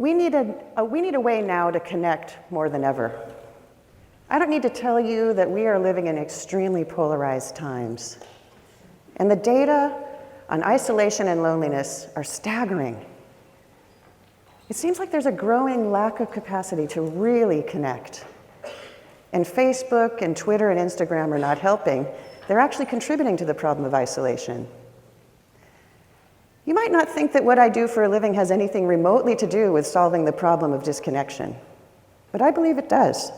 We need a way now to connect more than ever. I don't need to tell you that we are living in extremely polarized times. And the data on isolation and loneliness are staggering. It seems like there's a growing lack of capacity to really connect. And Facebook and Twitter and Instagram are not helping. They're actually contributing to the problem of isolation. You might not think that what I do for a living has anything remotely to do with solving the problem of disconnection, but I believe it does.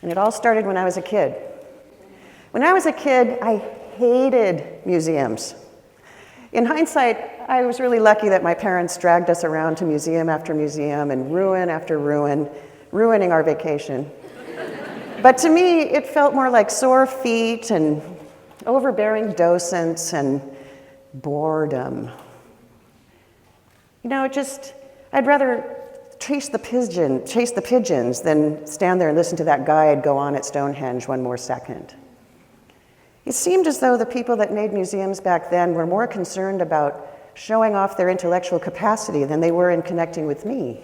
And it all started when I was a kid. When I was a kid, I hated museums. In hindsight, I was really lucky that my parents dragged us around to museum after museum and ruin after ruin, ruining our vacation. But to me, it felt more like sore feet and overbearing docents and boredom. You know, I'd rather chase the pigeons than stand there and listen to that guide go on at Stonehenge one more second. It seemed as though the people that made museums back then were more concerned about showing off their intellectual capacity than they were in connecting with me.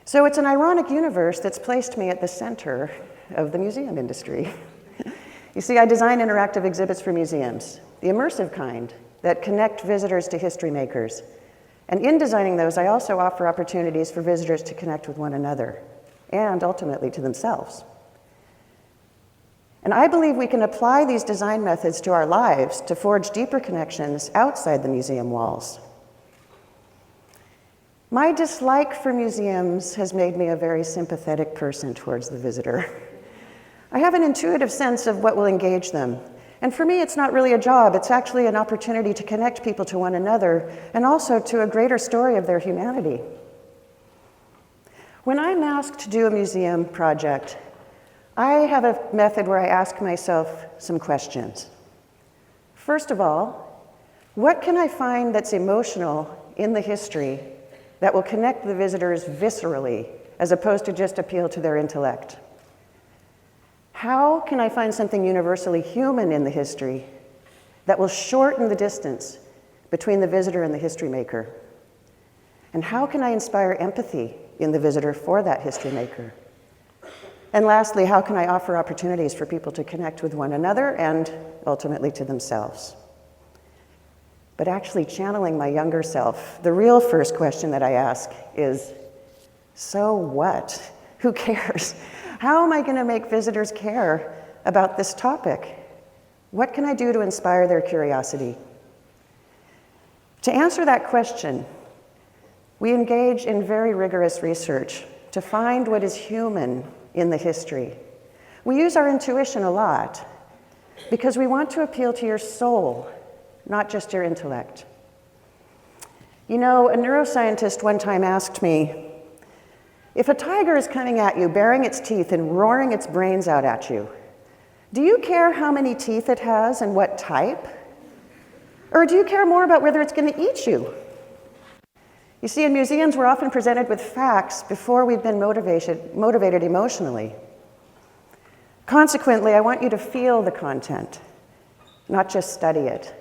So it's an ironic universe that's placed me at the center of the museum industry. You see, I design interactive exhibits for museums, the immersive kind that connect visitors to history makers. And in designing those, I also offer opportunities for visitors to connect with one another and ultimately to themselves. And I believe we can apply these design methods to our lives to forge deeper connections outside the museum walls. My dislike for museums has made me a very sympathetic person towards the visitor. I have an intuitive sense of what will engage them. And for me, it's not really a job. It's actually an opportunity to connect people to one another and also to a greater story of their humanity. When I'm asked to do a museum project, I have a method where I ask myself some questions. First of all, what can I find that's emotional in the history that will connect the visitors viscerally as opposed to just appeal to their intellect? How can I find something universally human in the history that will shorten the distance between the visitor and the history maker? And how can I inspire empathy in the visitor for that history maker? And lastly, how can I offer opportunities for people to connect with one another and ultimately to themselves? But actually channeling my younger self, the real first question that I ask is, so what? Who cares? How am I going to make visitors care about this topic? What can I do to inspire their curiosity? To answer that question, we engage in very rigorous research to find what is human in the history. We use our intuition a lot because we want to appeal to your soul, not just your intellect. You know, a neuroscientist one time asked me, if a tiger is coming at you, baring its teeth and roaring its brains out at you, do you care how many teeth it has and what type? Or do you care more about whether it's going to eat you? You see, in museums, we're often presented with facts before we've been motivated emotionally. Consequently, I want you to feel the content, not just study it.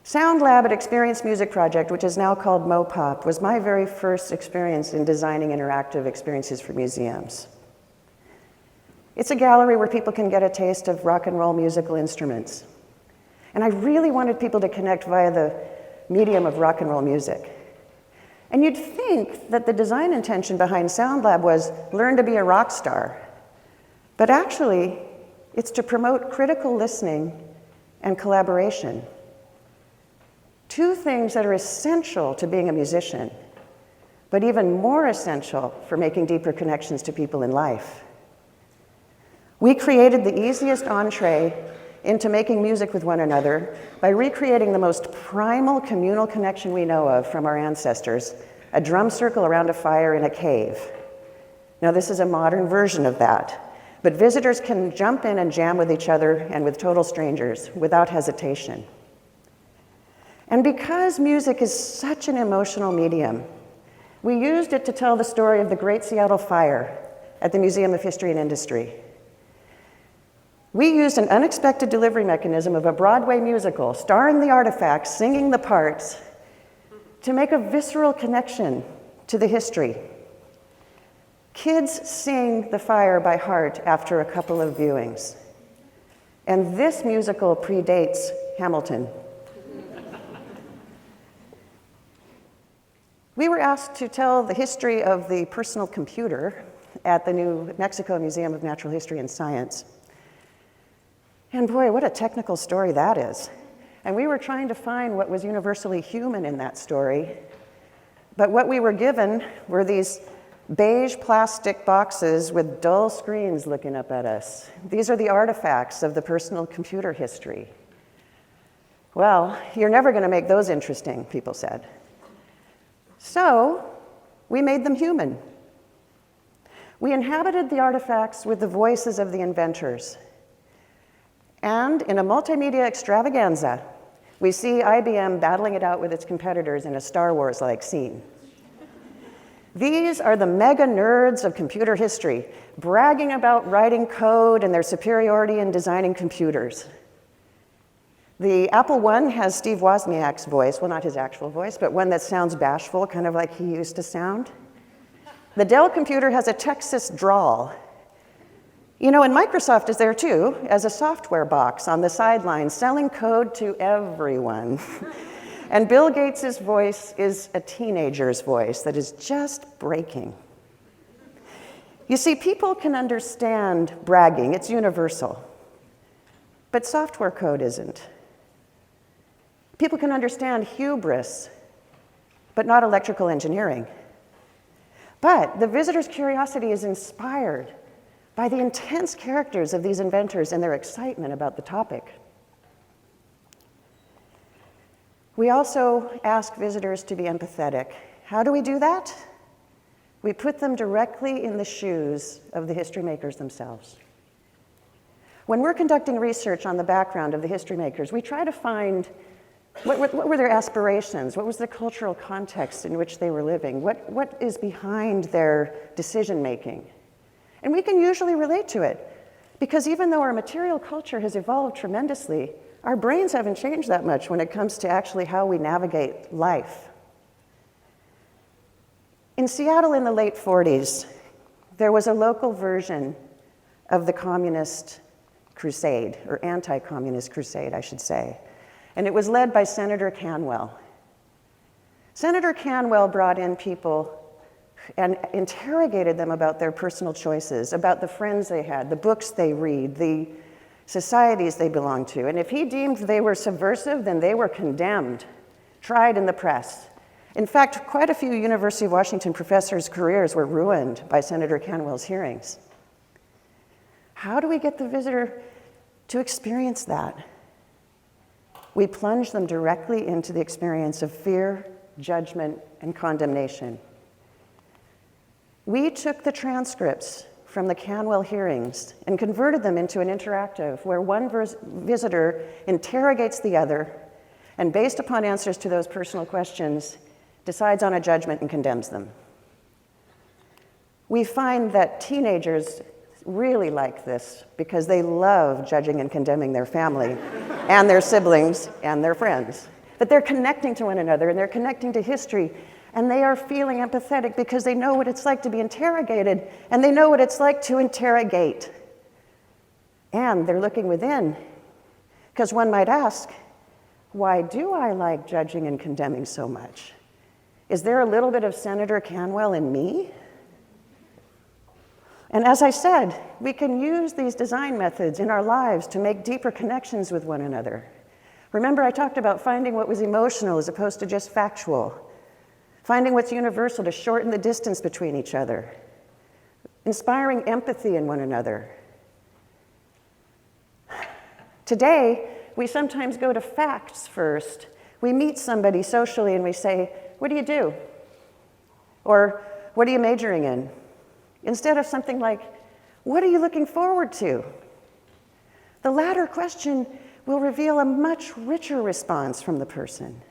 Sound Lab at Experience Music Project, which is now called MoPop, was my very first experience in designing interactive experiences for museums. It's a gallery where people can get a taste of rock and roll musical instruments. And I really wanted people to connect via the medium of rock and roll music. And you'd think that the design intention behind Sound Lab was learn to be a rock star. But actually, it's to promote critical listening and collaboration. Two things that are essential to being a musician, but even more essential for making deeper connections to people in life. We created the easiest entree into making music with one another by recreating the most primal communal connection we know of from our ancestors, a drum circle around a fire in a cave. Now, this is a modern version of that, but visitors can jump in and jam with each other and with total strangers without hesitation. And because music is such an emotional medium, we used it to tell the story of the Great Seattle Fire at the Museum of History and Industry. We used an unexpected delivery mechanism of a Broadway musical, starring the artifacts, singing the parts, to make a visceral connection to the history. Kids sing The Fire by heart after a couple of viewings. And this musical predates Hamilton. We were asked to tell the history of the personal computer at the New Mexico Museum of Natural History and Science. And boy, what a technical story that is. And we were trying to find what was universally human in that story. But what we were given were these beige plastic boxes with dull screens looking up at us. These are the artifacts of the personal computer history. Well, you're never going to make those interesting, people said. So we made them human. We inhabited the artifacts with the voices of the inventors. And in a multimedia extravaganza, we see IBM battling it out with its competitors in a Star Wars-like scene. These are the mega nerds of computer history, bragging about writing code and their superiority in designing computers. The Apple I has Steve Wozniak's voice, well, not his actual voice, but one that sounds bashful, kind of like he used to sound. The Dell computer has a Texas drawl. You know, and Microsoft is there too, as a software box on the sidelines, selling code to everyone. And Bill Gates' voice is a teenager's voice that is just breaking. You see, people can understand bragging, it's universal. But software code isn't. People can understand hubris, but not electrical engineering. But the visitor's curiosity is inspired by the intense characters of these inventors and their excitement about the topic. We also ask visitors to be empathetic. How do we do that? We put them directly in the shoes of the history makers themselves. When we're conducting research on the background of the history makers, we try to find what were their aspirations, what was the cultural context in which they were living, what is behind their decision making. And we can usually relate to it, because even though our material culture has evolved tremendously, our brains haven't changed that much when it comes to actually how we navigate life. In Seattle in the late 40s, there was a local version of the communist crusade, or anti-communist crusade, I should say. And it was led by Senator Canwell. Senator Canwell brought in people and interrogated them about their personal choices, about the friends they had, the books they read, the societies they belonged to. And if he deemed they were subversive, then they were condemned, tried in the press. In fact, quite a few University of Washington professors' careers were ruined by Senator Canwell's hearings. How do we get the visitor to experience that? We plunge them directly into the experience of fear, judgment, and condemnation. We took the transcripts from the Canwell hearings and converted them into an interactive where one visitor interrogates the other and, based upon answers to those personal questions, decides on a judgment and condemns them. We find that teenagers really like this because they love judging and condemning their family and their siblings and their friends. That they're connecting to one another and they're connecting to history, and they are feeling empathetic because they know what it's like to be interrogated and they know what it's like to interrogate. And they're looking within, because one might ask, why do I like judging and condemning so much? Is there a little bit of Senator Canwell in me? And as I said, we can use these design methods in our lives to make deeper connections with one another. Remember, I talked about finding what was emotional as opposed to just factual, finding what's universal to shorten the distance between each other, inspiring empathy in one another. Today, we sometimes go to facts first. We meet somebody socially and we say, "What do you do?" Or, "What are you majoring in?" Instead of something like, "What are you looking forward to?" The latter question will reveal a much richer response from the person.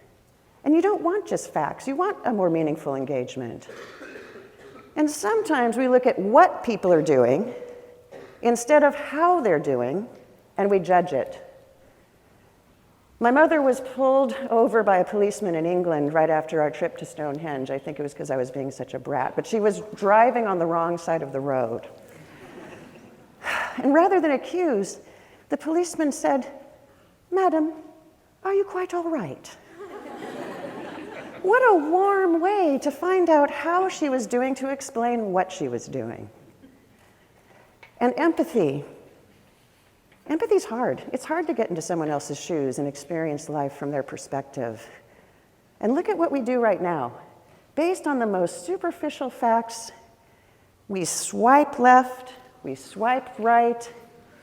And you don't want just facts, you want a more meaningful engagement. And sometimes we look at what people are doing instead of how they're doing, and we judge it. My mother was pulled over by a policeman in England right after our trip to Stonehenge. I think it was because I was being such a brat, but she was driving on the wrong side of the road. And rather than accuse, the policeman said, "Madam, are you quite all right?" What a warm way to find out how she was doing to explain what she was doing. And empathy. Empathy's hard. It's hard to get into someone else's shoes and experience life from their perspective. And look at what we do right now. Based on the most superficial facts, we swipe left, we swipe right,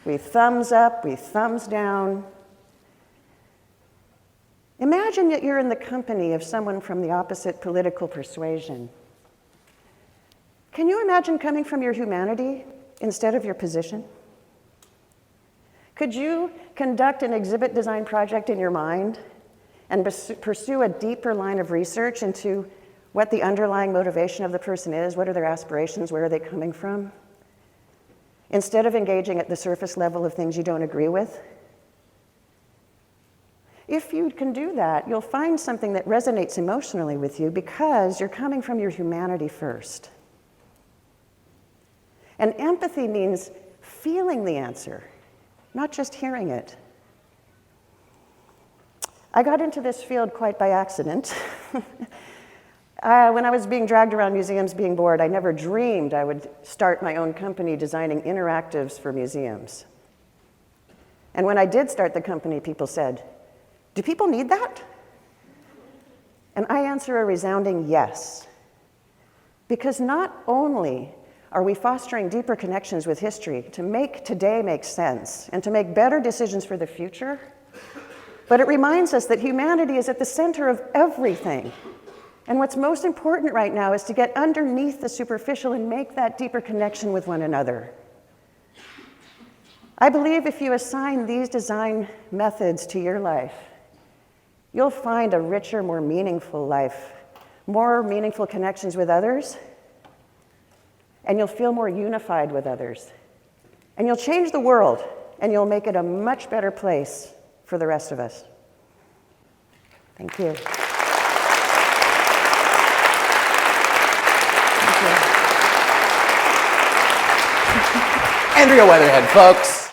we thumbs up, we thumbs down. Imagine that you're in the company of someone from the opposite political persuasion. Can you imagine coming from your humanity instead of your position? Could you conduct an exhibit design project in your mind and pursue a deeper line of research into what the underlying motivation of the person is? What are their aspirations? Where are they coming from? Instead of engaging at the surface level of things you don't agree with? If you can do that, you'll find something that resonates emotionally with you because you're coming from your humanity first. And empathy means feeling the answer, not just hearing it. I got into this field quite by accident. When I was being dragged around museums being bored, I never dreamed I would start my own company designing interactives for museums. And when I did start the company, people said, "Do people need that?" And I answer a resounding yes. Because not only are we fostering deeper connections with history to make today make sense and to make better decisions for the future, but it reminds us that humanity is at the center of everything. And what's most important right now is to get underneath the superficial and make that deeper connection with one another. I believe if you assign these design methods to your life, you'll find a richer, more meaningful life, more meaningful connections with others, and you'll feel more unified with others. And you'll change the world, and you'll make it a much better place for the rest of us. Thank you. Andrea Weatherhead, folks.